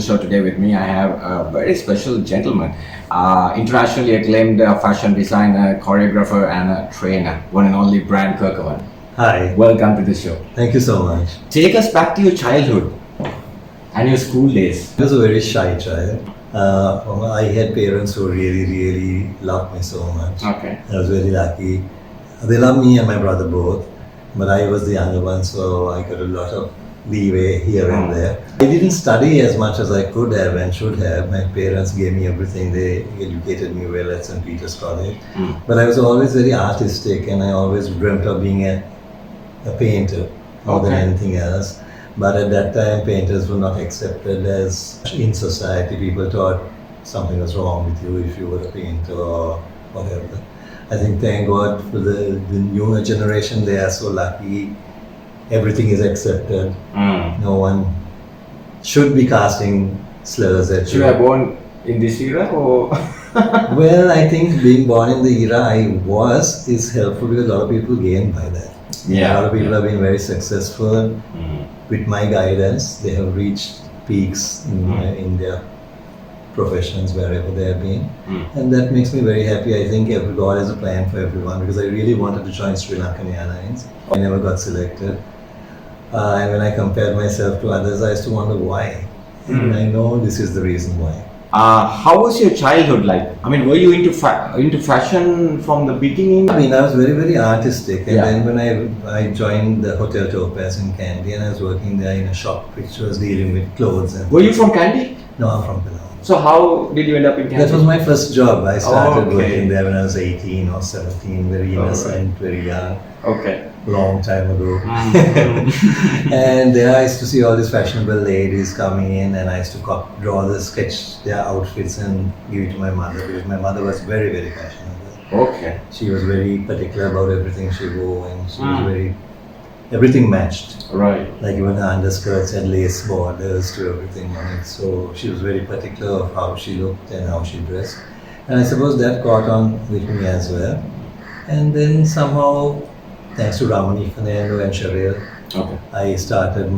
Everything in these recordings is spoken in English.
the show today with me, I have a very special gentleman, internationally acclaimed fashion designer, choreographer, and a trainer, one and only brand Kerkoven. Hi. Welcome to the show. Thank you so much. Take us back to your childhood and your school days. I was a very shy child. I had parents who really loved me so much. Okay. I was very lucky. They loved me and my brother both, but I was the younger one, so I got a lot of leeway here and there. I didn't study as much as I could have and should have. My parents gave me everything. They educated me well at St. Peter's College. But I was always very artistic, and I always dreamt of being a painter more than anything else. But at that time, painters were not accepted as in society. People thought something was wrong with you if you were a painter or whatever. I think, thank God for the newer generation, they are so lucky. Everything is accepted. No one should be casting slurs at you. You were born in this era, or? Well, I think being born in the era I was is helpful because a lot of people gain by that. Yeah. A lot of people have been very successful. With my guidance, they have reached peaks in their professions wherever they have been. And that makes me very happy. I think God has a plan for everyone because I really wanted to join Sri Lankan Airlines. I never got selected. And when I compared myself to others, I used to wonder why. And I know this is the reason why. How was your childhood like? I mean, were you into fashion from the beginning? I mean, I was very artistic, and then when I joined the Hotel Topaz in Kandy, and I was working there in a shop which was dealing with clothes. And were you from Kandy? No, I'm from Penang. So how did you end up in Kandy? That was my first job. I started working there when I was 18 or 17, very innocent, very young. Okay. Long time ago. And there I used to see all these fashionable ladies coming in, and I used to sketch their outfits and give it to my mother because my mother was very fashionable. Okay. She was very particular about everything she wore, and she was everything matched. Right. Like even her underskirts had lace borders to everything on it. So she was very particular of how she looked and how she dressed. And I suppose that caught on with me as well. And then somehow, thanks to Ramani Fernando and Cheryl, I started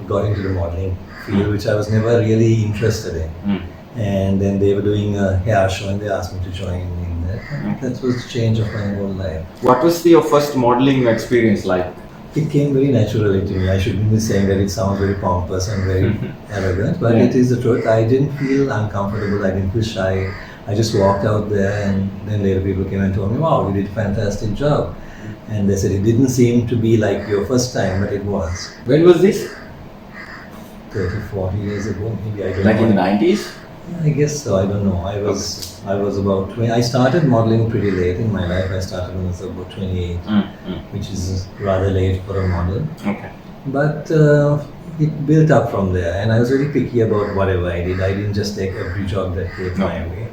got into the modeling field, which I was never really interested in. And then they were doing a hair show, and they asked me to join in that. That was the change of my whole life. What was your first modeling experience like? It came very naturally to me. I shouldn't be saying that it sounds very pompous and very arrogant, but it is the truth. I didn't feel uncomfortable. I didn't feel shy. I just walked out there, and then later people came and told me, "Wow, you did a fantastic job." And they said it didn't seem to be like your first time, but it was. When was this? 30, 40 years ago, maybe. I don't like know. In the 90s? I guess so. I don't know. I was about 20. I started modeling pretty late in my life. I started when I was about 28, which is rather late for a model. Okay. But it built up from there, and I was very picky about whatever I did. I didn't just take every job that came my way.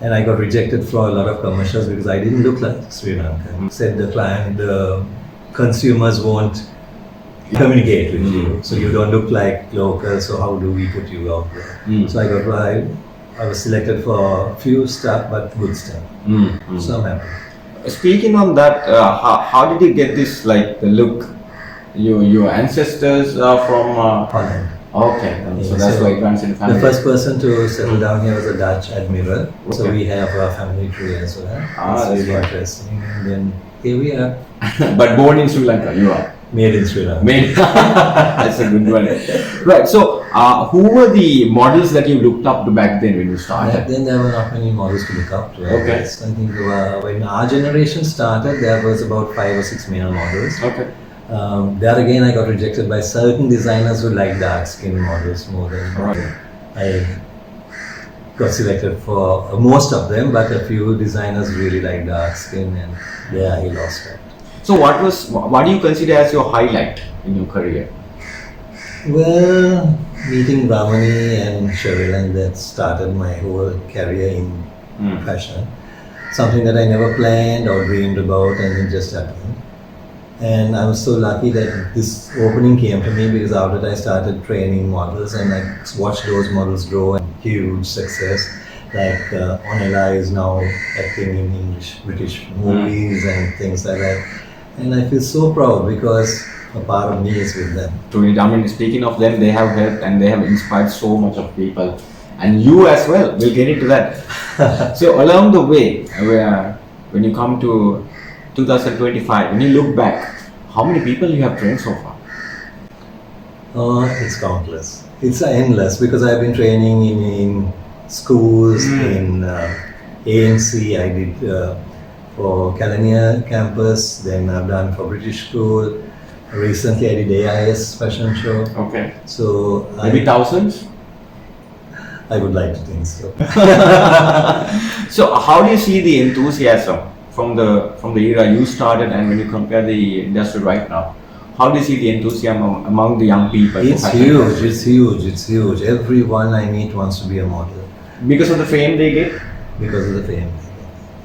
And I got rejected for a lot of commercials because I didn't look like Sri Lankan. Said the client, the consumers won't communicate with you, so you don't look like local. So how do we put you out there? So I was selected for a few stuff, but good stuff. So I'm happy. Speaking on that, how did you get this, like the look? Your ancestors are from Holland. Okay, so that's why it runs in the family. The first person to settle down here was a Dutch admiral. So we have a family tree as well. That's really interesting. And then here we are. But born in Sri Lanka, you are? Made in Sri Lanka. That's a good one. Right, so who were the models that you looked up to back then when you started? Back then there were not many models to look up to. Okay. I think when our generation started, there was about 5 or 6 male models. Okay. There again, I got rejected by certain designers who like dark skin models more than I got selected for most of them, but a few designers really like dark skin, and there I lost out. So what do you consider as your highlight in your career? Well, meeting Ramani and Cheryl, and that started my whole career in fashion. Something that I never planned or dreamed about, and it just happened. And I was so lucky that this opening came to me because after that I started training models, and I watched those models grow and huge success. Like Onela is now acting in British movies and things like that. And I feel so proud because a part of me is with them. Truly, I mean, speaking of them, they have helped and they have inspired so much of people, and you as well. We'll get into that. So along the way, when you come to 2025, when you look back, how many people you have trained so far? It's countless. It's endless because I've been training in schools, in ANC. I did for California campus. Then I've done for British School. Recently, I did AIS fashion show. Okay. So Maybe thousands? I would like to think so. So how do you see the enthusiasm from the era you started and when you compare the industry right now? How do you see the enthusiasm among the young people? It's huge. It's huge. It's huge. Everyone I meet wants to be a model Because of the fame they get? because of the fame.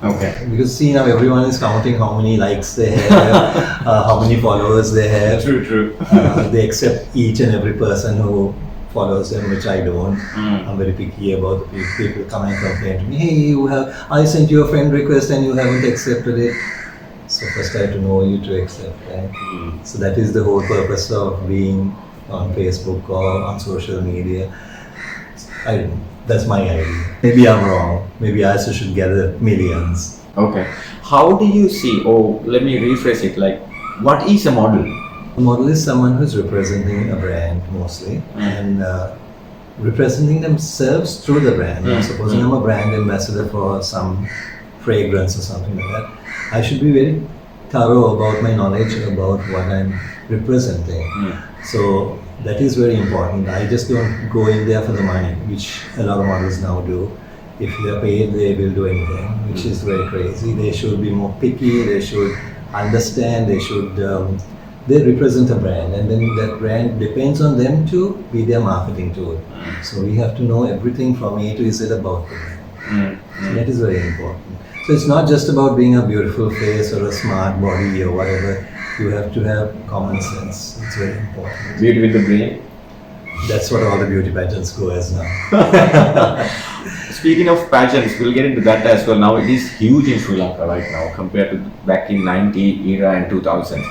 Okay. Because see now everyone is counting how many likes they have, how many followers they have. True. They accept each and every person who follows them, which I don't. I'm very picky about the people come and complain to me. Hey, I sent you a friend request and you haven't accepted it. So first I have to know you to accept, right? So that is the whole purpose of being on Facebook or on social media. I don't know. That's my idea. Maybe I'm wrong. Maybe I also should gather millions. Okay. How do you see, let me rephrase it, like, what is a model? A model is someone who's representing a brand mostly and representing themselves through the brand. Supposing I'm a brand ambassador for some fragrance or something like that, I should be very thorough about my knowledge about what I'm representing. So that is very important. I just don't go in there for the money, which a lot of models now do. If they're paid, they will do anything, which is very crazy. They should be more picky. They should understand. They should. They represent a brand, and then that brand depends on them to be their marketing tool. So we have to know everything from A to Z about the brand. So that is very important. So it's not just about being a beautiful face or a smart body or whatever. You have to have common sense. It's very important. Beauty with the brain. That's what all the beauty pageants go as now. Speaking of pageants, we'll get into that as well. Now it is huge in Sri Lanka right now compared to back in 90 era and 2000.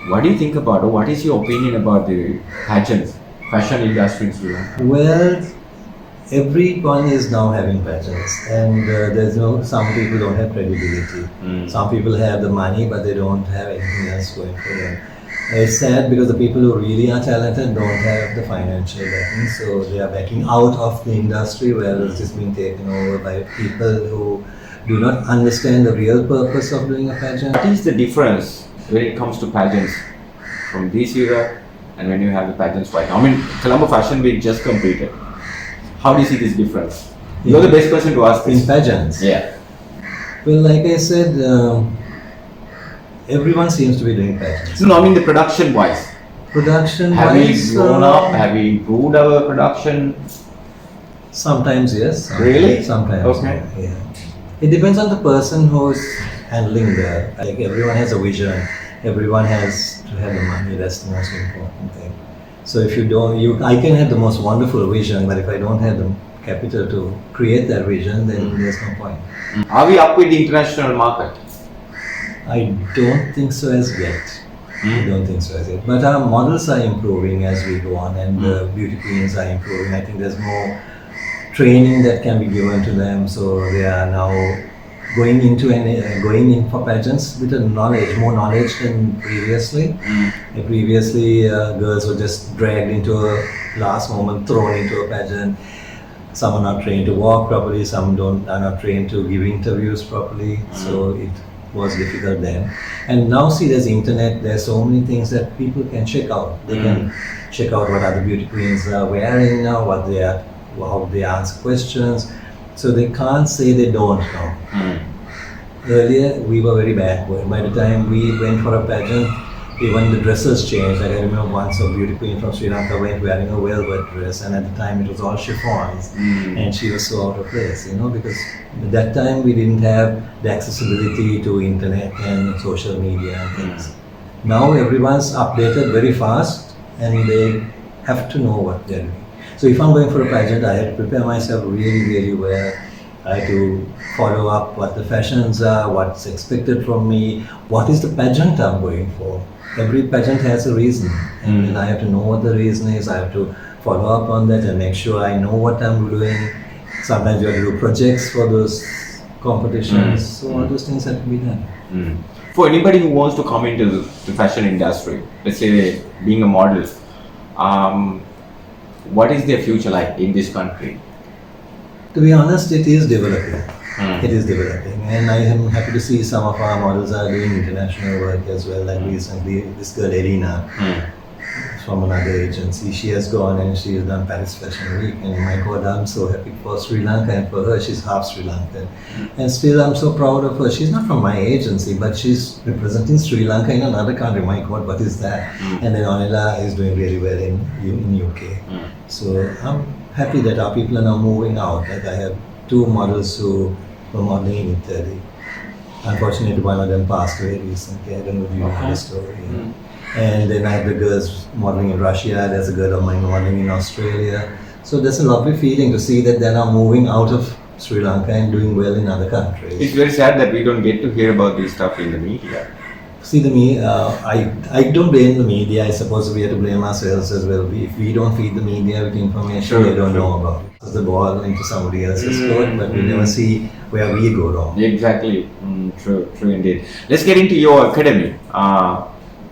What do you think about, or what is your opinion about the pageants, fashion industry in Sri Lanka? Well, everyone is now having pageants, and some people don't have credibility. Some people have the money, but they don't have anything else going for them. It's sad because the people who really are talented don't have the financial backing, so they are backing out of the industry, whereas it's being taken over by people who do not understand the real purpose of doing a pageant. What is the difference when it comes to pageants from this era and when you have the pageants right now? I mean, Colombo Fashion Week just completed. How do you see this difference? You're the best person to ask this. In pageants? Yeah. Well, like I said, everyone seems to be doing pageants. No, I mean the production wise. Production Have we wise, grown up? Have we improved our production? Sometimes yes. Really? Sometimes. Okay. No, yeah. It depends on the person who's handling the. Like everyone has a vision. Everyone has to have the money. That's the most important thing. So if you don't, I can have the most wonderful vision, but if I don't have the capital to create that vision, then there's no point. Are we up with the international market? I don't think so as yet. I don't think so as yet. But our models are improving as we go on, and the beauty queens are improving. I think there's more training that can be given to them, so they are now going in for pageants with more knowledge than previously. Previously, girls were just dragged into a last moment, thrown into a pageant. Some are not trained to walk properly. Some are not trained to give interviews properly. So it was difficult then. And now see, there's internet. There's so many things that people can check out. They can check out what other beauty queens are wearing now, how they answer questions. So they can't say they don't know. Earlier, we were very backward. By the time we went for a pageant, even the dresses changed. Like I remember once a beauty queen from Sri Lanka went wearing a velvet dress, and at the time it was all chiffons, and she was so out of place, because at that time we didn't have the accessibility to internet and social media and things. Now everyone's updated very fast, and they have to know what they're doing. So if I'm going for a pageant, I have to prepare myself really, really well. I have to follow up what the fashions are, what's expected from me, what is the pageant I'm going for. every pageant has a reason, and then I have to know what the reason is. I have to follow up on that and make sure I know what I'm doing. Sometimes you have to do projects for those competitions, so all those things have to be done. For anybody who wants to come into the fashion industry, let's say being a model, what is their future like in this country? To be honest, it is developing. It is developing, and I am happy to see some of our models are doing international work as well. Like recently, this girl Elena from another agency, she has gone and she has done Paris Fashion Week, and my God, I'm so happy for Sri Lanka and for her. She's half Sri Lankan, and still I'm so proud of her. She's not from my agency, but she's representing Sri Lanka in another country. My God, what is that? And then Anila is doing really well in UK. So I'm happy that our people are now moving out. Like I have 2 models who were modeling in Italy. Unfortunately, one of them passed away recently. I don't know if you know the story. And then I have the girls modeling in Russia. There's a girl of mine modeling in Australia. So there's a lovely feeling to see that they're now moving out of Sri Lanka and doing well in other countries. It's very sad that we don't get to hear about this stuff in the media. See, I don't blame the media. I suppose we have to blame ourselves as well. If we don't feed the media with information, they don't know about it. It's the ball into somebody else's court, but we never see where we go wrong. Exactly. True indeed. Let's get into your academy.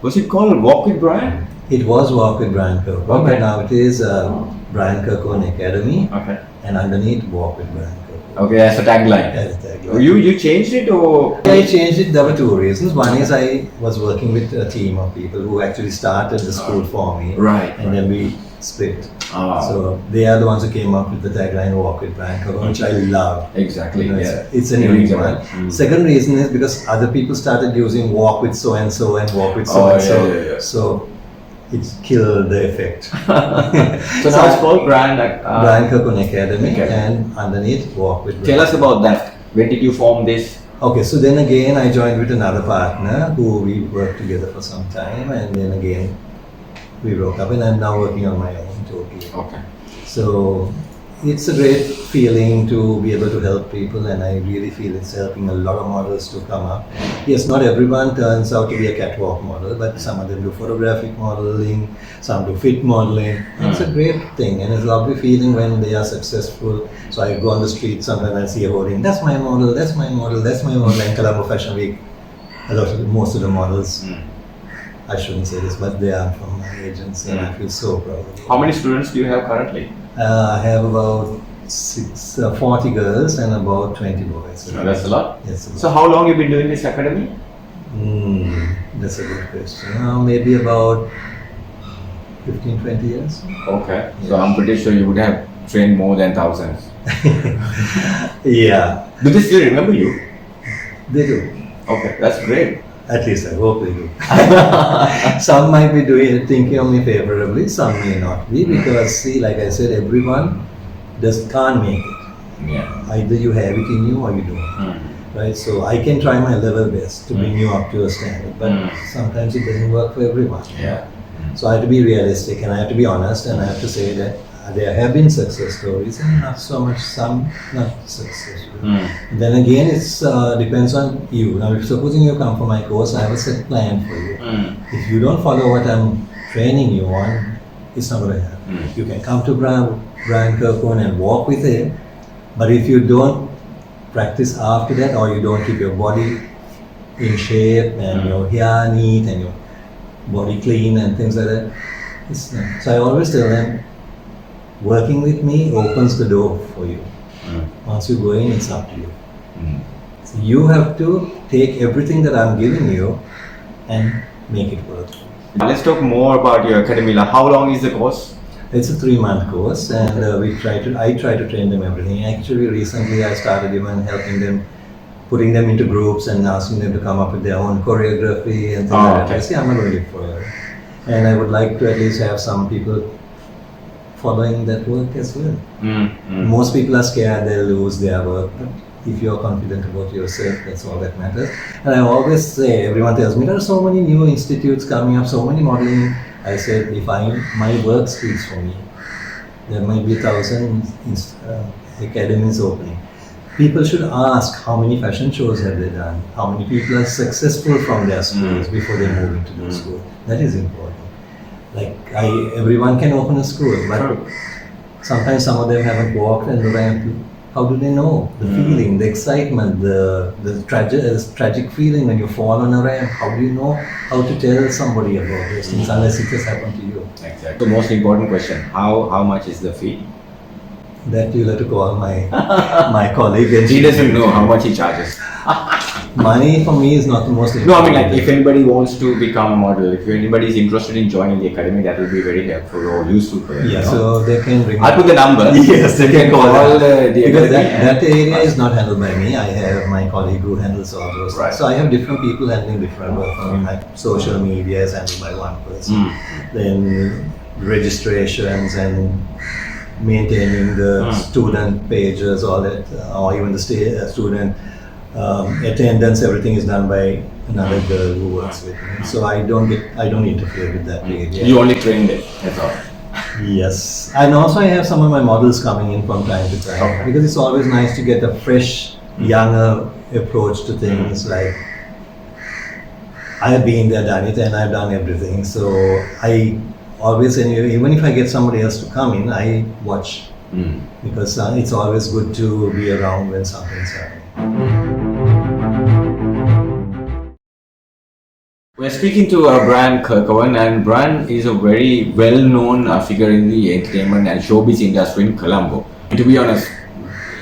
Was it called Walk with Brian? It was Walk with Brian Kerkoven, Okay. but now it is Brian Kerkoven Academy, Okay. and underneath Walk with Brian Kerkoven. Okay, that's a tagline. That's the tagline. You changed it or? I changed it. There were 2 reasons. One is I was working with a team of people who actually started the school for me, Right. and then we split. Ah. So they are the ones who came up with the tagline "Walk with Brian Kerkoven," which I love. Exactly. You know, Yeah. it's an unique one. Second reason is because other people started using "walk with so and so" and "walk with so and so," yeah. so it's killed the effect. So now it's called Brian. Brian Kerkoven Academy, Okay. and underneath "Walk with." Tell us about that. When did you form this? Okay, so then again I joined with another partner who we worked together for some time, and then again we broke up, and I'm now working on my own totally. Okay. So it's a great feeling to be able to help people, and I really feel it's helping a lot of models to come up. Yes, not everyone turns out to be a catwalk model, but some of them do photographic modeling, some do fit modeling. It's a great thing, and it's a lovely feeling when they are successful. So I go on the street, sometimes I see a hoarding, that's my model, that's my model, that's my model. And Colombo Fashion Week, most of the models, I shouldn't say this, but they are from my agency, and I feel so proud of them. How many students do you have currently? I have about 40 girls and about 20 boys. That's a lot. Yes. a lot. So how long you been doing this academy? That's a good question. Maybe about 15, 20 years. Okay. So I'm pretty sure you would have trained more than thousands. Yeah, Do they still remember you? they do. Okay, that's great. At least I hope they do. Some might be thinking of me favorably, some may not be, because see, like I said, everyone can't make it. Yeah. Either you have it in you or you don't. Right? So I can try my level best to bring you up to a standard, but sometimes it doesn't work for everyone. Yeah. So I have to be realistic, and I have to be honest, and I have to say that there have been success stories and not so much, some not successful. Then again, it depends on you. Now, if supposing you come for my course, I have a set plan for you. If you don't follow what I'm training you on, it's not going to happen. You can come to Brian Kerkoven and walk with him, but if you don't practice after that, or you don't keep your body in shape and your hair neat and your body clean and things like that, it's not. So I always tell them, working with me opens the door for you. Once you go in, it's up to you. So you have to take everything that I'm giving you and make it work. Let's talk more about your academy. Like, how long is the course? It's a 3-month course, and I try to train them everything. Actually, recently I started even helping them, putting them into groups and asking them to come up with their own choreography and things like that. I say, I'm not going to live forever. And I would like to at least have some people following that work as well. Most people are scared they'll lose their work, but if you're confident about yourself, that's all that matters. And I always say, everyone tells me there are so many new institutes coming up, so many modeling. I said, if my work speaks for me, there might be 1,000 academies opening. people should ask how many fashion shows have they done, how many people are successful from their schools before they move into the school. That is important. Like everyone can open a school, but sometimes some of them haven't walked and the ramp. How do they know the feeling, the excitement, the tragic feeling when you fall on a ramp? How do you know how to tell somebody about those things unless it just happened to you? Exactly. The most important question: how much is the fee? That you'll have to call my my colleague. And He doesn't know how much he charges. Money for me is not the most important. No, I mean, like, if anybody wants to become a model, if anybody is interested in joining the academy, that will be very helpful or useful for them. Yeah, you know? so they can ring. I'll put the number. Yes, they can call the because academy. that area is not handled by me. I have my colleague who handles all those. Right. So I have different people handling different work. I mean, like social media is handled by one person. Then registrations and maintaining the student pages, all that, or even the student attendance, everything is done by another girl who works with me. So I don't interfere with that area. You only trained it, that's all. Yes, and also I have some of my models coming in from time to time because it's always nice to get a fresh, younger approach to things. Like I have been there, done it, and I've done everything. So I always, even if I get somebody else to come in, I watch because it's always good to be around when something's happening. We're speaking to Brian Kerkoven, and Brian is a very well-known figure in the entertainment and showbiz industry in Colombo. To be honest,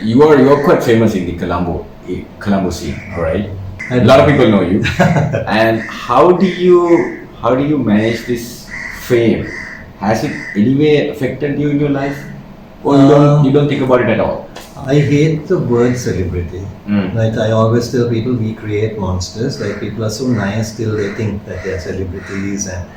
you are quite famous in the Colombo scene, right? A lot of people know you. And how do you manage this fame? Has it anyway affected you in your life, or you don't think about it at all? I hate the word celebrity. Like I always tell people, we create monsters. Like people are so nice till they think that they're celebrities and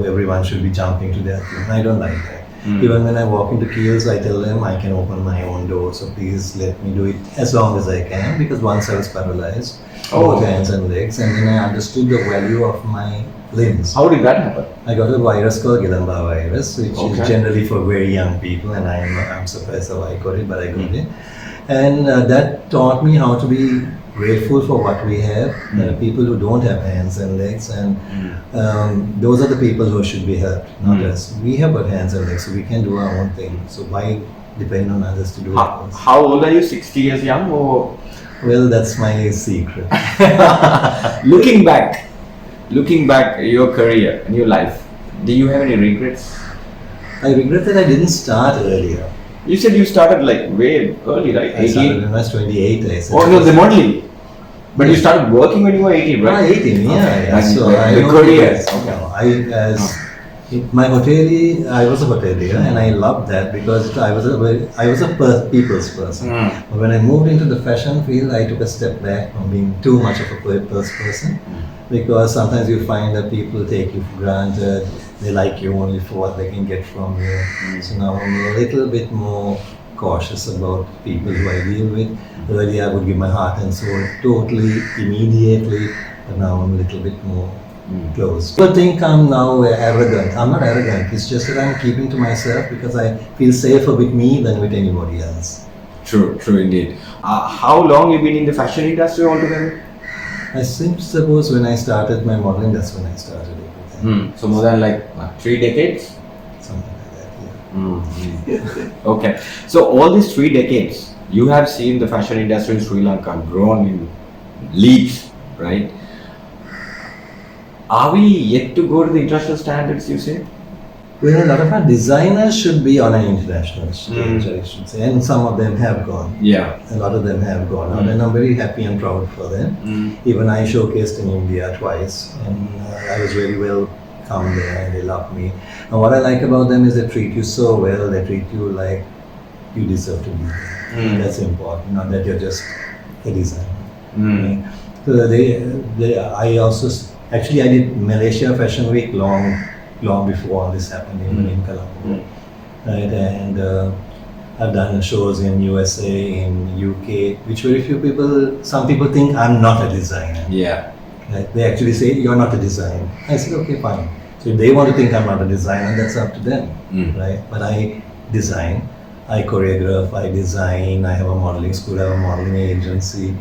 everyone should be jumping to their thing. I don't like that. Even when I walk into kiosks, I tell them I can open my own door, so please let me do it as long as I can, because once I was paralyzed, both hands and legs, and then I understood the value of my limbs. How did that happen? I got a virus called Guillain-Barré virus, which is generally for very young people, and I'm surprised how I got it, but I got it. And that taught me how to be grateful for what we have. There are people who don't have hands and legs, and those are the people who should be helped, not us. We have got hands and legs, so we can do our own thing. So why depend on others to do it? How old are you? 60 years young, or? Well, that's my secret. Looking back your career and your life, do you have any regrets? I regret that I didn't start earlier. You said you started like way early, right? I started when I was 28. I said. Oh no, the modeling. But you started working when you were 18, right? 18, yeah. Okay. So the career. My hotelier, I was a hotelier, and I loved that because I was a people's person. But when I moved into the fashion field, I took a step back from being too much of a people's person, because sometimes you find that people take you for granted. They like you only for what they can get from you. So now I'm a little bit more cautious about people who I deal with. Earlier I would give my heart and soul totally, immediately, but now I'm a little bit more close. People think I'm now arrogant. I'm not arrogant. It's just that I'm keeping to myself because I feel safer with me than with anybody else. True indeed. How long you been in the fashion industry altogether? I suppose when I started my modeling, that's when I started everything. So more than like 3 decades? Something like that, yeah. Okay. So all these 3 decades, you have seen the fashion industry in Sri Lanka grown in leaps, right? Are we yet to go to the international standards, you say? Well, a lot of our designers should be on an international stage, I should say, and some of them have gone. Yeah. A lot of them have gone out, and I'm very happy and proud for them. Even I showcased in India twice, and I was very well come there, and they loved me. And what I like about them is they treat you so well, they treat you like you deserve to be there. That's important, not that you're just a designer. So I also, actually I did Malaysia Fashion Week long before all this happened, even in Colombo. Right, and I've done shows in USA, in UK, which very few people, some people think I'm not a designer. Yeah. Right? They actually say, you're not a designer. I said, okay, fine. So if they want to think I'm not a designer, that's up to them, right? But I design, I choreograph, I design, I have a modeling school, I have a modeling agency.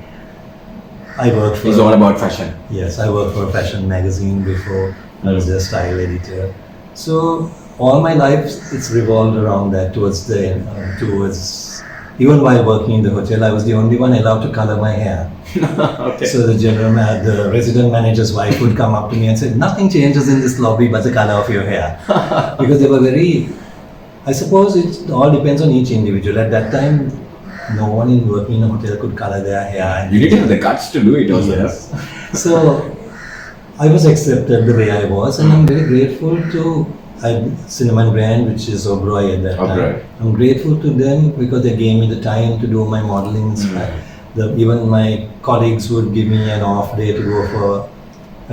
I work for... It's all about fashion. Yes, I worked for a fashion magazine before. I was their style editor. So all my life it's revolved around that towards even while working in the hotel, I was the only one allowed to color my hair. Okay. So the resident manager's wife would come up to me and say, nothing changes in this lobby but the color of your hair. Because they were very, I suppose it all depends on each individual. At that time, no one in working in a hotel could color their hair. You didn't have the guts to do it also. Yes. So I was accepted the way I was, and I'm very grateful to Cinnamon brand, which is Oberoi at that time. I'm grateful to them because they gave me the time to do my modeling. Even my colleagues would give me an off day to go for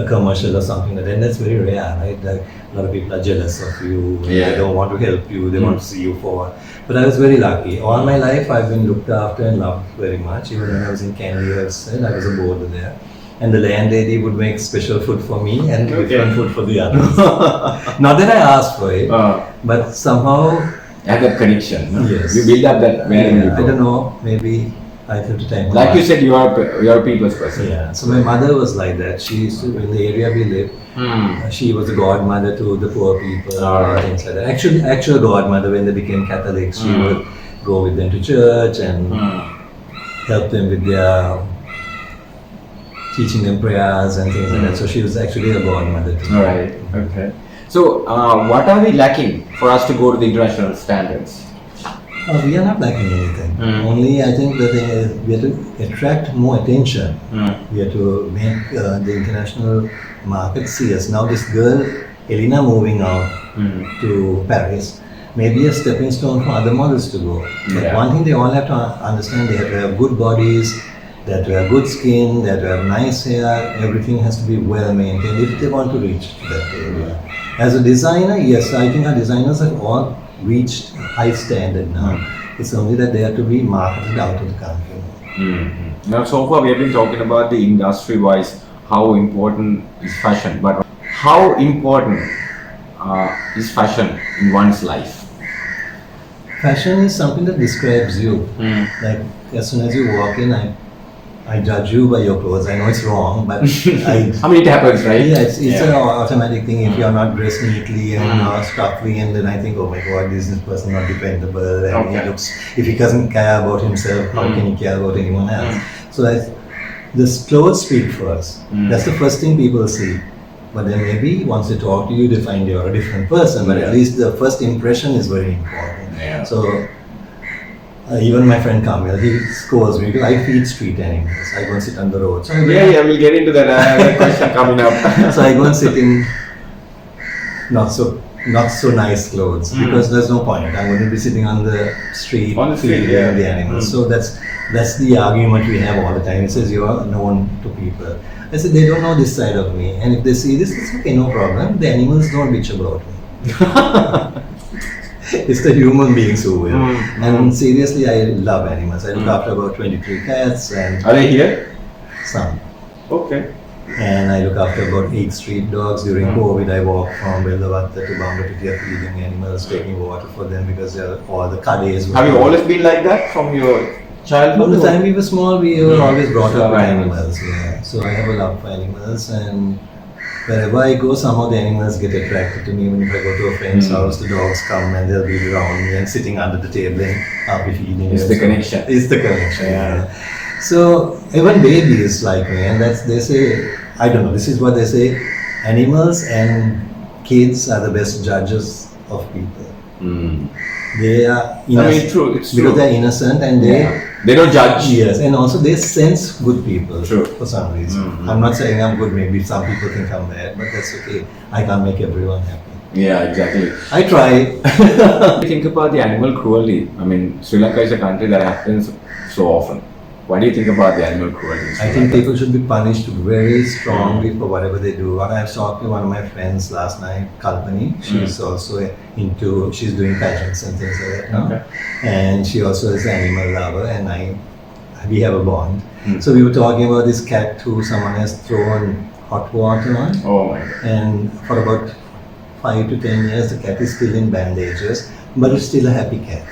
a commercial or something like that. And that's very rare, right? Like, a lot of people are jealous of you. Yeah. They don't want to help you. They want to see you forward. But I was very lucky. All my life, I've been looked after and loved very much. Even when I was in Canada, I said I was a boarder there. And the landlady would make special food for me and different food for the others. Not that I asked for it, but somehow... Have that connection. No? Yes. You build up that I don't know, maybe I have to time. Like you said, you are a people's person. Yeah, so my mother was like that. She used to, in the area we lived, she was a godmother to the poor people and things like that. Actual godmother when they became Catholics. She would go with them to church and help them with their... teaching them prayers and things like that. So she was actually a godmother to me. Right. Okay. So, what are we lacking for us to go to the international standards? We are not lacking anything. Only I think the thing is we have to attract more attention. We have to make the international market see us. Now this girl, Elena, moving out to Paris, may be a stepping stone for other models to go. But one thing they all have to understand, they have to have good bodies, they have to have good skin, they have to have nice hair, everything has to be well maintained if they want to reach that area. As a designer, yes, I think our designers have all reached a high standard now. It's only that they have to be marketed out of the country. Now, so far we have been talking about the industry-wise, how important is fashion, but how important is fashion in one's life? Fashion is something that describes you. Like as soon as you walk in, I judge you by your clothes. I know it's wrong, but I mean, it happens, right? Yeah, it's an automatic thing. If you're not dressed neatly and stuffy, and then I think, oh my God, this person not dependable, and he looks. If he doesn't care about himself, how can he care about anyone else? So the clothes speak first. That's the first thing people see. But then maybe once they talk to you, they find you're a different person. But at least the first impression is very important. So. Even my friend Kamil, he scolds me because I feed street animals. I go and sit on the road. So we'll get into that. I have a question coming up. So I go and sit in not so nice clothes because there's no point. I'm going to be sitting on the street feeding the animals. So that's the argument we have all the time. It says you are known to people. I said they don't know this side of me, and if they see this, it's okay, no problem. The animals don't bitch about me. It's the human beings who will. And seriously, I love animals. I look after about 23 cats. And are they here? Some. Okay. And I look after about 8 street dogs. During COVID, I walk from Belavatta to Bambatutiya feeding animals, taking water for them because all the kades. Have you always been like that from your childhood? From the time we were small, we were always brought up with animals. Yeah. So I have a love for animals, and wherever I go, somehow the animals get attracted to me. Even if I go to a friend's house, the dogs come and they'll be around me and sitting under the table and I'll be feeding. It's the connection. It's the connection, So even babies like me, and they say, I don't know, this is what they say, animals and kids are the best judges of people. They are innocent. It's true. Because they're innocent and they don't judge. Yes, and also they sense good people for some reason. I'm not saying I'm good, maybe some people think I'm bad, but that's okay. I can't make everyone happy. Yeah, exactly. I try. Think about the animal cruelty. I mean, Sri Lanka is a country that happens so often. What do you think about the animal cruelty? I think people should be punished very strongly for whatever they do. I was talking to one of my friends last night, Kalpani. She's also she's doing pageants and things like that now. And she also is an animal lover, and we have a bond. So we were talking about this cat who someone has thrown hot water on. Oh my God. And for about 5 to 10 years, the cat is still in bandages, but it's still a happy cat.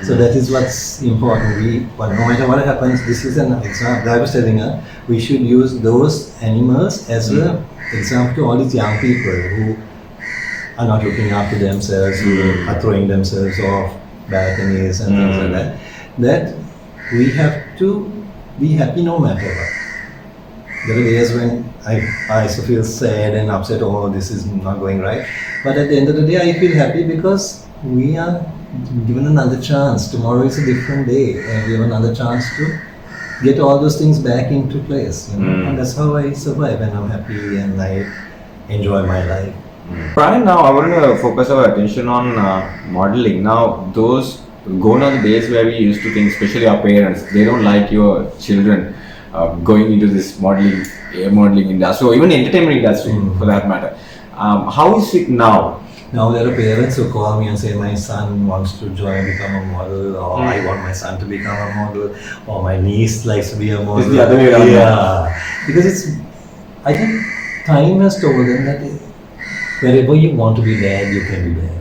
So that is what's important. But no matter what happens, this is an example. I was telling her, we should use those animals as an example to all these young people who are not looking after themselves, who are throwing themselves off balconies and things like that. That we have to be happy no matter what. There are days when I also feel sad and upset, oh, this is not going right. But at the end of the day, I feel happy because we are given another chance. Tomorrow is a different day, and we have another chance to get all those things back into place. And that's how I survive, and I'm happy and I enjoy my life. Brian, now I want to focus our attention on modeling. Now, those gone are the days where we used to think, especially our parents, they don't like your children going into this modeling industry, or even entertainment industry for that matter. How is it now? Now there are parents who call me and say my son wants to become a model, or I want my son to become a model, or my niece likes to be a model. It's the other way around. Yeah, because I think time has told them that wherever you want to be bad, you can be bad.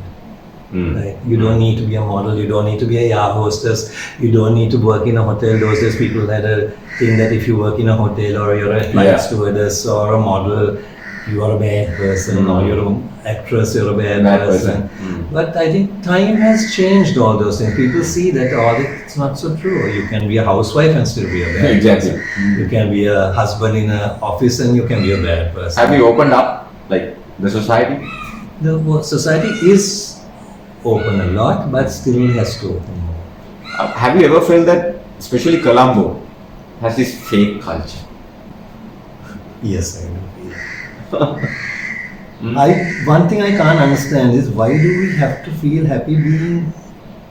Right? You don't need to be a model, you don't need to be a air hostess, you don't need to work in a hotel. Those days people had a thing that if you work in a hotel or you're a flight stewardess or a model, you are a bad person, or you're an actress, you're a bad person. But I think time has changed all those things. People see that it's not so true. You can be a housewife and still be a bad person. You can be a husband in an office and you can be a bad person. Have you opened up, like, the society? The society is open a lot, but still has to open more. Have you ever felt that, especially Colombo, has this fake culture? Yes, I do. One thing I can't understand is why do we have to feel happy being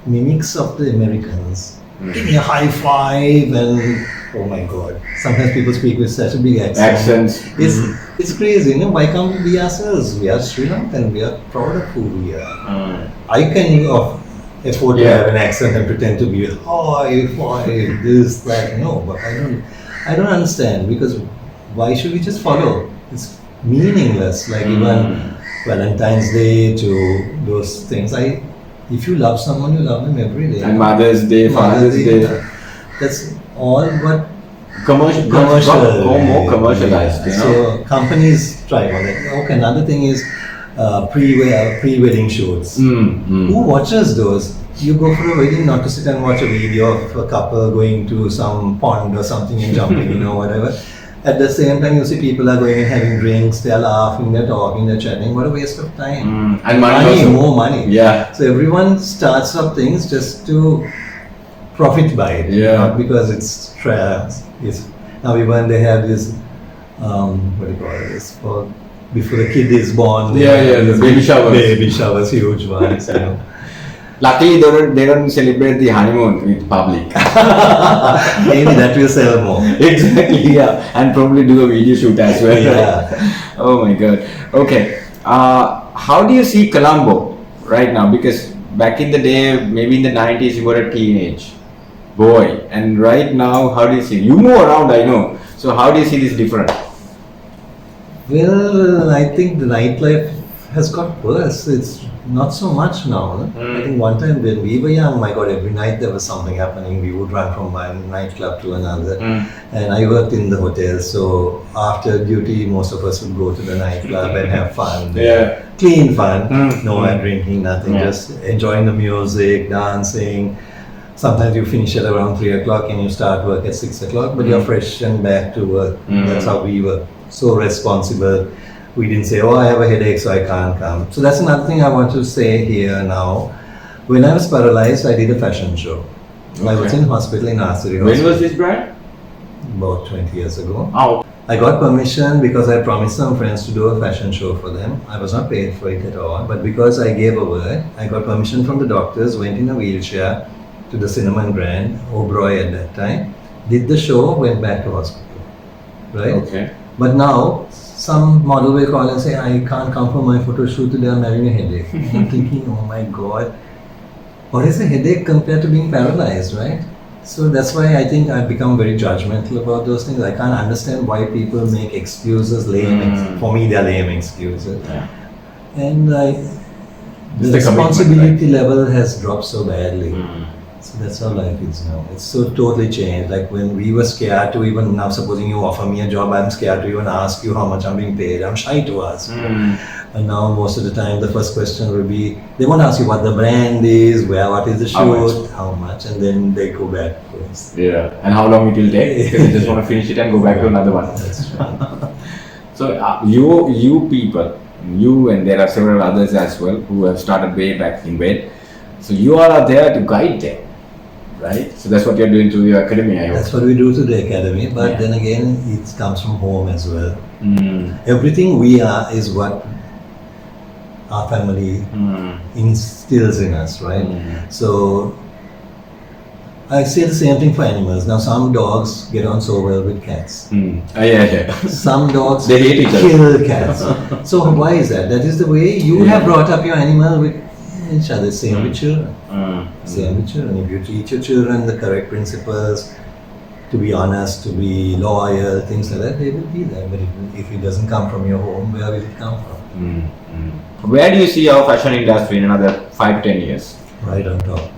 mimics of the Americans? Give me a high five and oh my god. Sometimes people speak with such a big accent. It's crazy, Why can't we be ourselves? We are Sri Lankan, we are proud of who we are. I can afford to have an accent and pretend to be high five, this, that. No, but I don't understand, because why should we just follow? It's meaningless, like even Valentine's Day to those things. If you love someone, you love them every day. And Mother's Day, Father's Day. That's all, but commercial, more commercialized. So companies try on that. Okay, another thing is pre-wedding shoots. Who watches those? You go for a wedding not to sit and watch a video of a couple going to some pond or something and jumping, whatever. At the same time, you see people are going and having drinks, they're laughing, they're talking, they're chatting. What a waste of time. And money, more money. Yeah. So everyone starts up things just to profit by it, not because it's trash. Now even they have this, what do you call this, for before the kid is born. The baby showers. Baby showers, huge ones, Luckily, they don't celebrate the honeymoon with public. Maybe that will sell more. Exactly, and probably do a video shoot as well. Yeah. Oh my god. Okay. How do you see Colombo right now? Because back in the day, maybe in the 90s, you were a teenage boy, and right now, how do you see? You move around, I know. So how do you see this different? Well, I think the nightlife has got worse. It's not so much now. I think one time when we were young, my God, every night there was something happening. We would run from one nightclub to another. And I worked in the hotel, so after duty, most of us would go to the nightclub and have fun. Clean fun. No drinking, nothing. Just enjoying the music, dancing. Sometimes you finish at around 3 o'clock and you start work at 6 o'clock, but you're fresh and back to work. That's how we were. So responsible. We didn't say, I have a headache, so I can't come. So that's another thing I want to say here now. When I was paralyzed, I did a fashion show. I was in hospital in Asiri. When was this, Brad? About 20 years ago. Oh. I got permission because I promised some friends to do a fashion show for them. I was not paid for it at all, but because I gave a word, I got permission from the doctors, went in a wheelchair to the Cinnamon Grand, Oberoi at that time, did the show, went back to hospital. Right? Okay. But now, some model will call and say, I can't come for my photo shoot today, I'm having a headache. I'm thinking, oh my God, what is a headache compared to being paralyzed, right? So that's why I think I've become very judgmental about those things. I can't understand why people make excuses, for me they're lame excuses. And The Just a commitment, responsibility level has dropped so badly. Mm. So that's how life is now. It's so totally changed. Like when we were scared to even, now supposing you offer me a job, I'm scared to even ask you how much I'm being paid. I'm shy to ask. And now most of the time the first question will be, they won't ask you what the brand is, what is the How much? shoot, how much, and then they go back first. Yeah. And how long it will take? Because you just want to finish it and go back to another one. That's right. So you people, you and there are several others as well who have started way back in bed. So you all are there to guide them, right? So that's what you're doing to your academy, I hope. That's what we do to the academy, but Yeah. then again, it comes from home as well. Mm. Everything we are is what our family instills in us, right? So I say the same thing for animals. Now some dogs get on so well with cats. Yeah. Some dogs They hate each other. kill cats. So why is that? That is the way you have brought up your animal with each other. Same with children. Same with children. If you teach your children the correct principles, to be honest, to be loyal, things like that, they will be there. But if it doesn't come from your home, where will it come from? Where do you see our fashion industry in another 5 to 10 years? Right on top.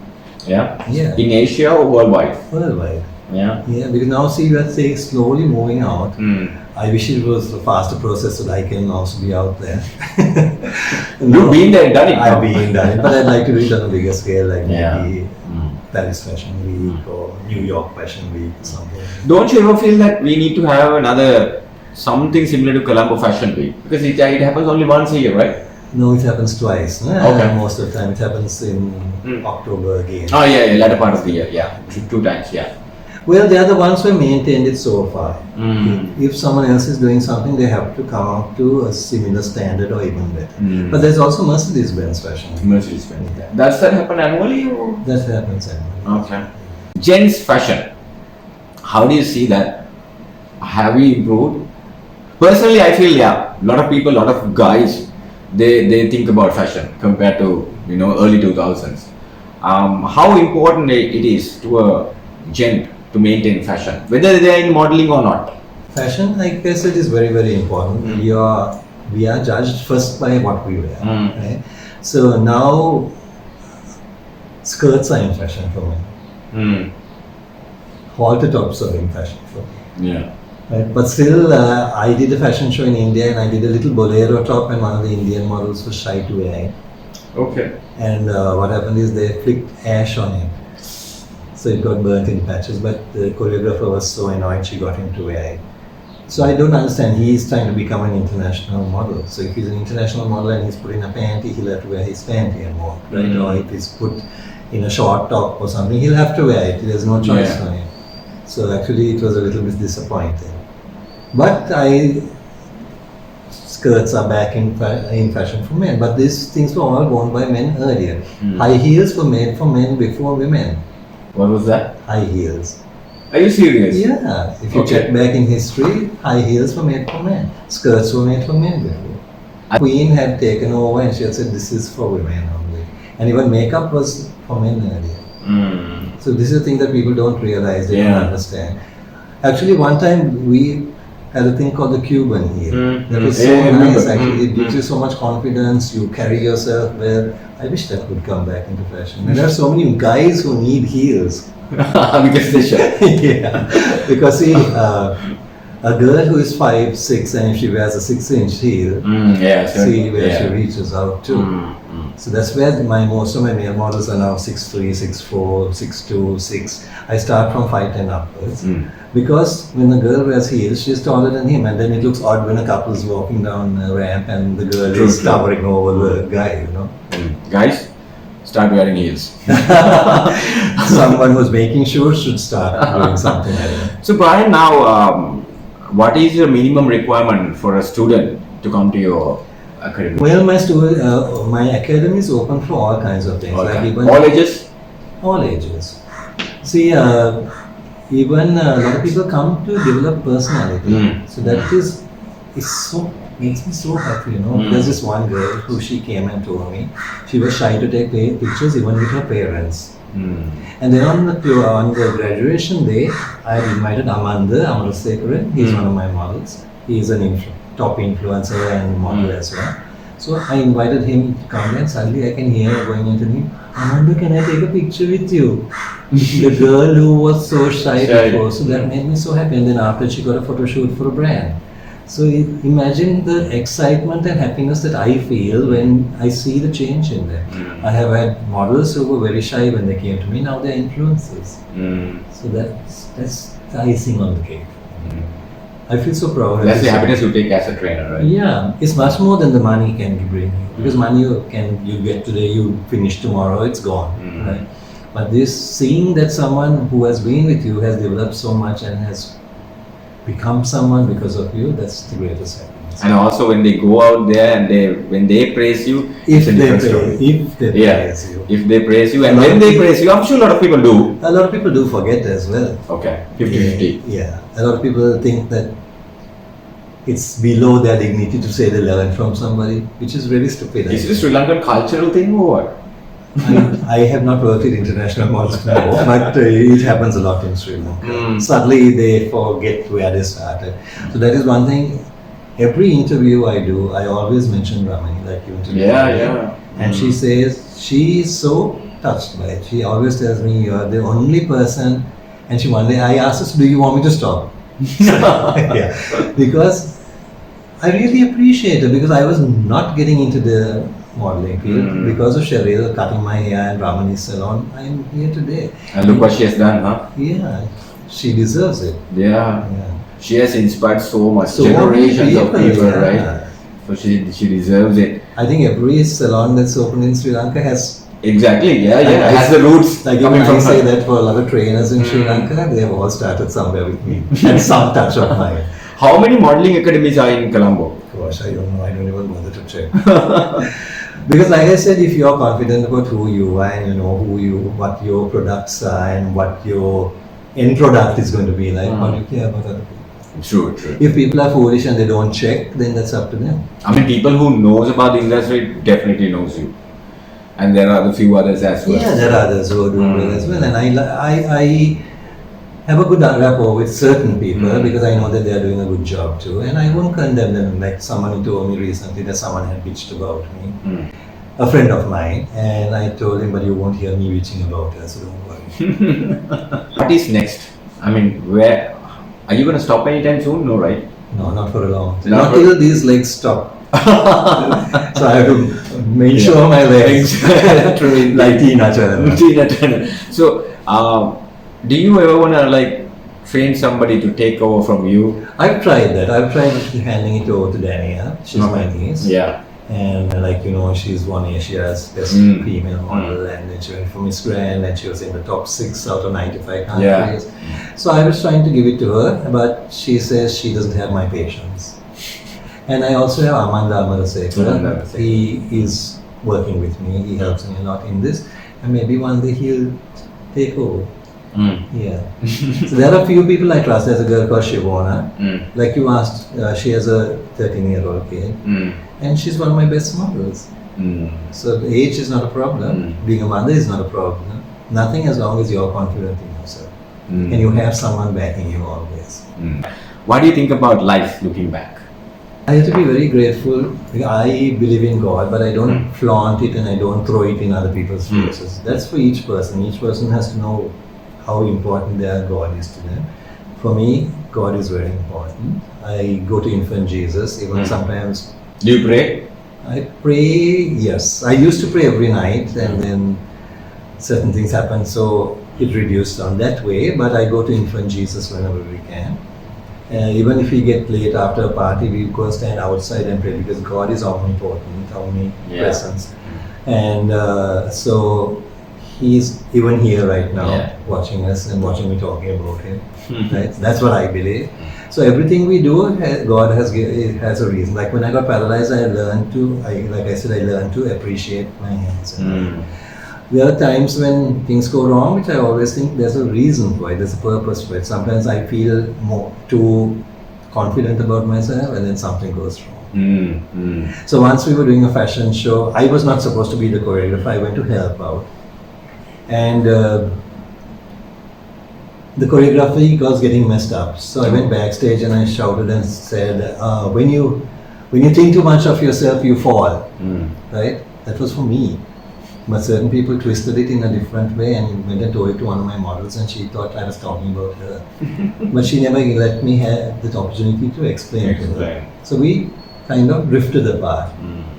Yeah? Yeah. In Asia or worldwide? Worldwide. Yeah. Yeah, because now see we are saying slowly moving out. I wish it was a faster process so that I can also be out there. You've been there and done it. I've been done it, but I'd like to do it on a bigger scale, like Yeah. maybe Paris Fashion Week or New York Fashion Week or something. Don't you ever feel that we need to have another something similar to Colombo Fashion Week? Because it happens only once a year, right? No, it happens twice. No? Okay. Most of the time it happens in October again. Oh yeah, latter part of the year, yeah. Two times, yeah. Well, they are the ones who have maintained it so far. Mm. If someone else is doing something, they have to come up to a similar standard or even better. But there's also Mercedes-Benz Fashion Week. Mercedes-Benz. Does that happen annually? Or? That happens annually. Okay. Gents fashion. How do you see that? Have we improved? Personally, I feel a lot of people, a lot of guys, they think about fashion compared to early 2000s. How important it is to a gent to maintain fashion, whether they are in modeling or not? Fashion, like I said, is very, very important. We are judged first by what we wear. Right? So now skirts are in fashion for men. Halter tops are in fashion for me. Yeah. Right? But still, I did a fashion show in India and I did a little bolero top, and one of the Indian models was shy to wear it. Okay. And what happened is they flicked ash on it. So it got burnt in patches, but the choreographer was so annoyed she got him to wear it. So I don't understand, he is trying to become an international model. So if he's an international model and he's put in a panty, he'll have to wear his panty and walk, right? Or if he's put in a short top or something, he'll have to wear it. There's no choice for him. So actually it was a little bit disappointing. But skirts are back in fashion for men, but these things were all worn by men earlier. High heels were made for men before women. What was that? High heels. Are you serious? Yeah, if you check back in history, high heels were made for men. Skirts were made for men before. Queen had taken over and she had said this is for women only. And even makeup was for men earlier. So this is a thing that people don't realize, they don't understand. Actually, one time we had a thing called the Cuban heel. That was so nice actually. It gives you so much confidence, you carry yourself well. I wish that would come back into fashion. And there are so many guys who need heels. Because they should. Yeah, because see, a girl who is 5'6" and if she wears a 6-inch heel, see where she reaches out to. So that's where most of my male models are now 6'3", 6'4", 6'2", 6. I start from 5'10" upwards. Because when the girl wears heels, she's taller than him, and then it looks odd when a couple is walking down a ramp and the girl is towering over the guy, Guys, start wearing heels. Someone who's making shoes should start doing something like that. So Brian, now what is your minimum requirement for a student to come to your academy? Well, my academy is open for all kinds of things. Okay. Like even All ages? All ages. See, even a lot of people come to develop personality. So that is so makes me so happy, There's this one girl who she came and told me she was shy to take pictures even with her parents. And then on the graduation day, I had invited Amanda Amarasekaran. He's one of my models. He is an top influencer and model as well. So I invited him to come and suddenly I can hear her going into me, Amanda, can I take a picture with you? The girl who was so shy before, so that made me so happy. And then after she got a photo shoot for a brand. So imagine the excitement and happiness that I feel when I see the change in them. I have had models who were very shy when they came to me, now they're influencers. So that's the icing on the cake. I feel so proud. That's the happiness you take as a trainer, right? Yeah, it's much more than the money can bring you. Because money you get today, you finish tomorrow, it's gone, right? But this seeing that someone who has been with you has developed so much and has become someone because of you, that's the greatest happiness. And also when they go out there and when they praise you, If it's a different story. If they praise you. If they praise you and when they praise you, I'm sure a lot of people do. A lot of people do forget as well. Okay, 50-50. Yeah, a lot of people think that it's below their dignity to say they learn from somebody, which is really stupid. Is it a Sri Lankan cultural thing or what? I have not worked with international models before, but it happens a lot in Sri Lanka. Suddenly they forget where they started. So that is one thing. Every interview I do, I always mention Ramani, like you interviewed. Yeah. And she says she is so touched by it. She always tells me, you are the only person. And one day I asked her, do you want me to stop? Yeah, because I really appreciate it, because I was not getting into the modeling field. Because of Cheryl cutting my hair and Ramani's salon, I am here today. And look what she has done, huh? Yeah, she deserves it. Yeah. She has inspired so much, So generations of people, yeah. right? So she deserves it. I think every salon that's opened in Sri Lanka has. Exactly, has the roots Like coming from I say her. that for a lot of trainers in Sri Lanka, they have all started somewhere with me and some touch of mine. How many modeling academies are in Colombo? Gosh, I don't know. I don't even bother to check. Because like I said, if you're confident about who you are and you know what your products are and what your end product is going to be like, what do you care about other people? True. If people are foolish and they don't check, then that's up to them. I mean, people who knows about the industry definitely knows you. And there are a few others as well. Yeah, there are others who are doing well as well. And I have a good rapport with certain people because I know that they are doing a good job too. And I won't condemn them. Like someone told me recently that someone had bitched about me. A friend of mine. And I told him, but you won't hear me bitching about her, so don't worry. What is next? I mean, where are you going to stop anytime soon? No, right? No, not for a long time. Not till these legs stop. So I have to make sure my legs like Tina Turner. So, do you ever want to train somebody to take over from you? I've tried that. I've tried handing it over to Dania. She's my niece. Yeah. And she's won Asia's best female model, and then she went for Miss Grand, and she was in the top 6 out of 95 countries. Yeah. So I was trying to give it to her, but she says she doesn't have my patience. And I also have Amanda Amarasekara. He is working with me. He helps me a lot in this, and maybe one day he'll take over. Yeah. So there are a few people I trust. There's a girl called Shivona. Like you asked, she has a 13-year-old kid. And she's one of my best models. So the age is not a problem. Being a mother is not a problem. Nothing as long as you're confident in yourself. And you have someone backing you always. What do you think about life looking back? I have to be very grateful. I believe in God, but I don't flaunt it and I don't throw it in other people's faces. That's for each person. Each person has to know how important their God is to them. For me, God is very important. I go to Infant Jesus, even sometimes. Do you pray? I pray, yes. I used to pray every night, and then certain things happened, so it reduced on that way. But I go to Infant Jesus whenever we can. Even if we get late after a party, we go stand outside and pray because God is omnipotent, omnipresent. And so He's even here right now, watching us and watching me talking about Him. Right? That's what I believe. So everything we do, God has a reason. Like when I got paralyzed, I learned to appreciate my hands. There are times when things go wrong, which I always think there's a reason for it, there's a purpose for it. Sometimes I feel too confident about myself, and then something goes wrong. So once we were doing a fashion show, I was not supposed to be the choreographer, I went to help out. And the choreography was getting messed up. So I went backstage and I shouted and said, when you think too much of yourself, you fall. right? That was for me. But certain people twisted it in a different way and went and told it to one of my models, and she thought I was talking about her. But she never let me have the opportunity to explain to her. So we kind of drifted apart.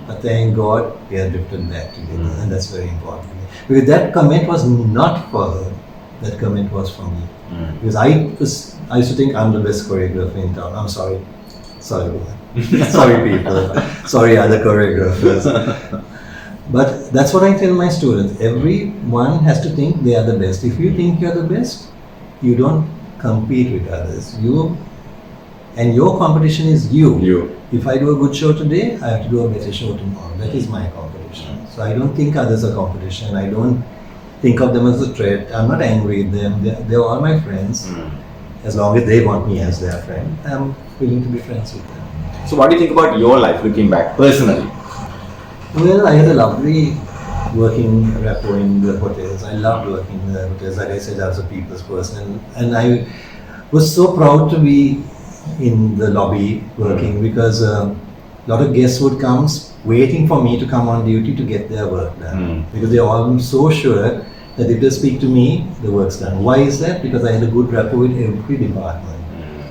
But thank God we have drifted back together, and that's very important. Because that comment was not for her. That comment was for me. Because I used to think I'm the best choreographer in town. I'm sorry. Sorry people. Sorry other choreographers. But that's what I tell my students. Everyone has to think they are the best. If you think you're the best, you don't compete with others. And your competition is you. If I do a good show today, I have to do a better show tomorrow. That is my competition. So I don't think others are competition. I don't think of them as a threat. I'm not angry with them. They're all my friends. As long as they want me as their friend, I'm willing to be friends with them. So what do you think about your life looking back, personally? Well, I had a lovely working rapport in the hotels. I loved working in the hotels. Like I said, I was a people's person. And I was so proud to be in the lobby working because a lot of guests would come waiting for me to come on duty to get their work done. Because they're all so sure that if they speak to me, the work's done. Why is that? Because I had a good rapport with every department.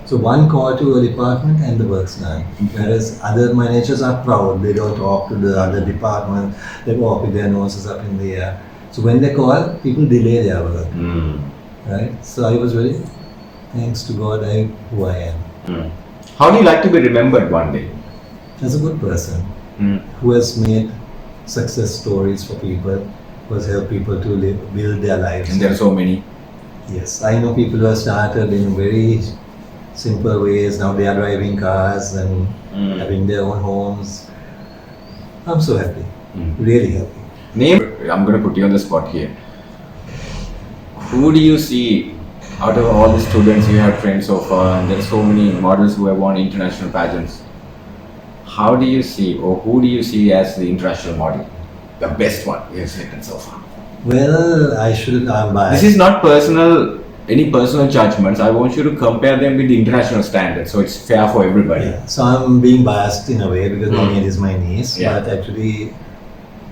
So one call to a department and the work's done. Whereas other managers are proud. They don't talk to the other department. They walk with their noses up in the air. So when they call, people delay their work. Right? So I was very, thanks to God, who I am. How do you like to be remembered one day? As a good person who has made success stories for people, who has helped people to build their lives. And there are so many. Yes, I know people who have started in very simple ways. Now they are driving cars and having their own homes. I'm so happy, really happy. I'm going to put you on the spot here. Who do you see out of all the students you have trained so far, and there are so many models who have won international pageants? How do you see, or who do you see as the international model? The best one you have selected so far? Well, I'm biased. This is not any personal judgments. I want you to compare them with the international standards, so it's fair for everybody. Yeah. So I'm being biased in a way because Danielle is my niece, but actually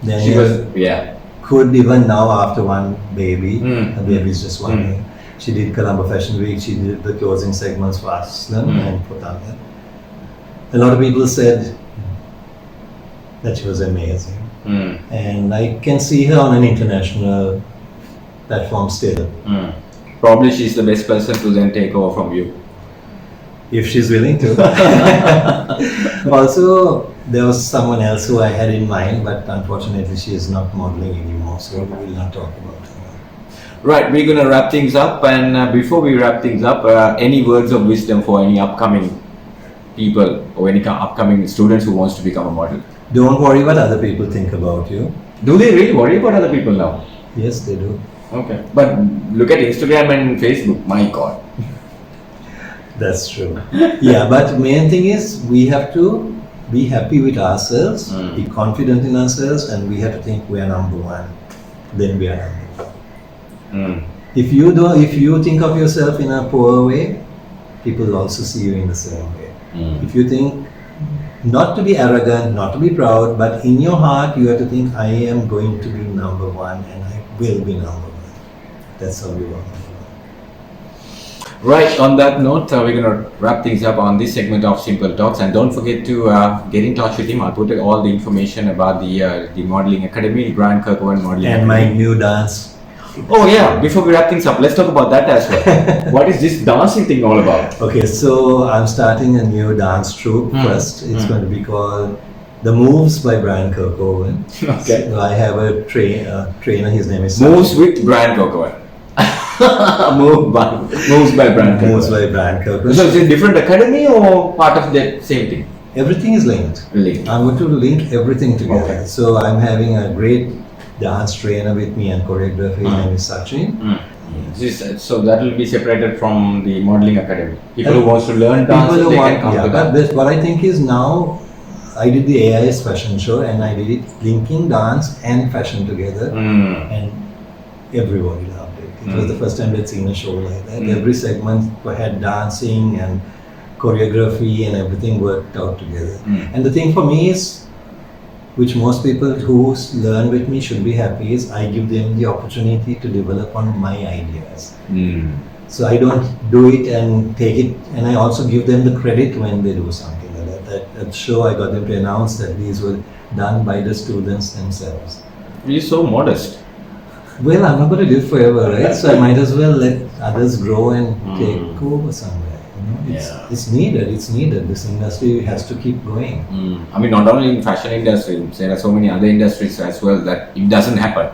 Danielle could even now after one baby, the baby is just 1 year. She did Colombo Fashion Week, she did the closing segments for Aslam and Potanga. A lot of people said that she was amazing. And I can see her on an international platform still. Probably she's the best person to then take over from you. If she's willing to. Also, there was someone else who I had in mind, but unfortunately she is not modeling anymore, so we will not talk about her. Right, we're going to wrap things up, and before we wrap things up, any words of wisdom for any upcoming people or any upcoming students who wants to become a model? Don't worry what other people think about you. Do they really worry about other people now? Yes, they do. Okay, but look at Instagram and Facebook, my God. That's true. Yeah, but main thing is we have to be happy with ourselves, be confident in ourselves, and we have to think we are number one. Then we are number one. If you think of yourself in a poor way, people will also see you in the same way. If you think not to be arrogant, not to be proud, but in your heart you have to think, I am going to be number one and I will be number one. That's how we want. Right, on that note, we're going to wrap things up on this segment of Simple Talks, and don't forget to get in touch with him. I'll put all the information about the Modeling Academy, Brian Kerkoven Modeling and Academy. my new dance. Oh yeah, before we wrap things up, let's talk about that as well. What is this dancing thing all about? Okay, so I'm starting a new dance troupe first. It's going to be called The Moves by Brian Kerkoven. Okay. So I have a trainer, his name is Moves with Brian Kerkoven. Moves by Brian Kerkoven. Moves by Brian Kerkoven. So is it a different academy or part of the same thing? Everything is linked. I'm going to link everything together. Okay. So I'm having a great dance trainer with me and choreographer. His name is Sachin. So that will be separated from the modeling academy. People who want to learn dance, they can come to that. But what I think is now, I did the AIS fashion show and I did it linking dance and fashion together, and everybody loved it. It was the first time they'd seen a show like that. Every segment had dancing and choreography and everything worked out together. And the thing for me is, which most people who learn with me should be happy, is I give them the opportunity to develop on my ideas. So I don't do it and take it, and I also give them the credit when they do something like that. At show, I got them to announce that these were done by the students themselves. You're so modest. Well, I'm not going to live forever, right? So I might as well let others grow and take over somewhere. You know? It's needed. It's needed. This industry has to keep going. I mean, not only in fashion industry, there are so many other industries as well that it doesn't happen.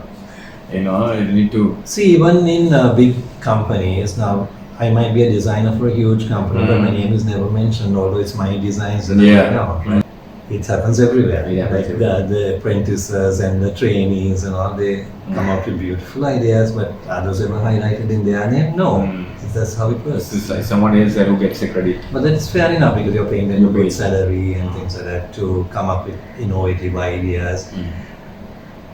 You know, you need to see. Even in big companies now, I might be a designer for a huge company, but my name is never mentioned, although it's my designs that I know. Right? It happens everywhere. Like the apprentices and the trainees and all, they come out with beautiful ideas, but are those ever highlighted in their name? No. That's how it works. It's like someone else who gets the credit. But that's fair enough because you're paying them a good salary and things like that to come up with innovative ideas.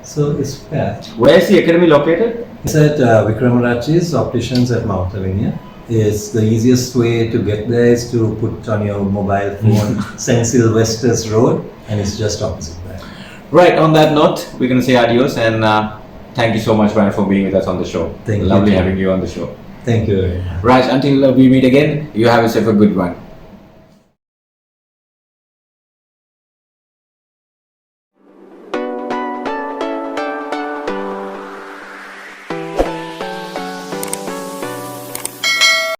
So it's fair. Where is the academy located? It's at Vikramarachi's Opticians at Mount Lavinia. It's the easiest way to get there is to put on your mobile phone St. Sylvester's Road, and it's just opposite that. Right, on that note, we're going to say adios, and thank you so much, Brian, for being with us on the show. Thank you. Lovely having you on the show. Thank you. Right, until we meet again, you have yourself a good one.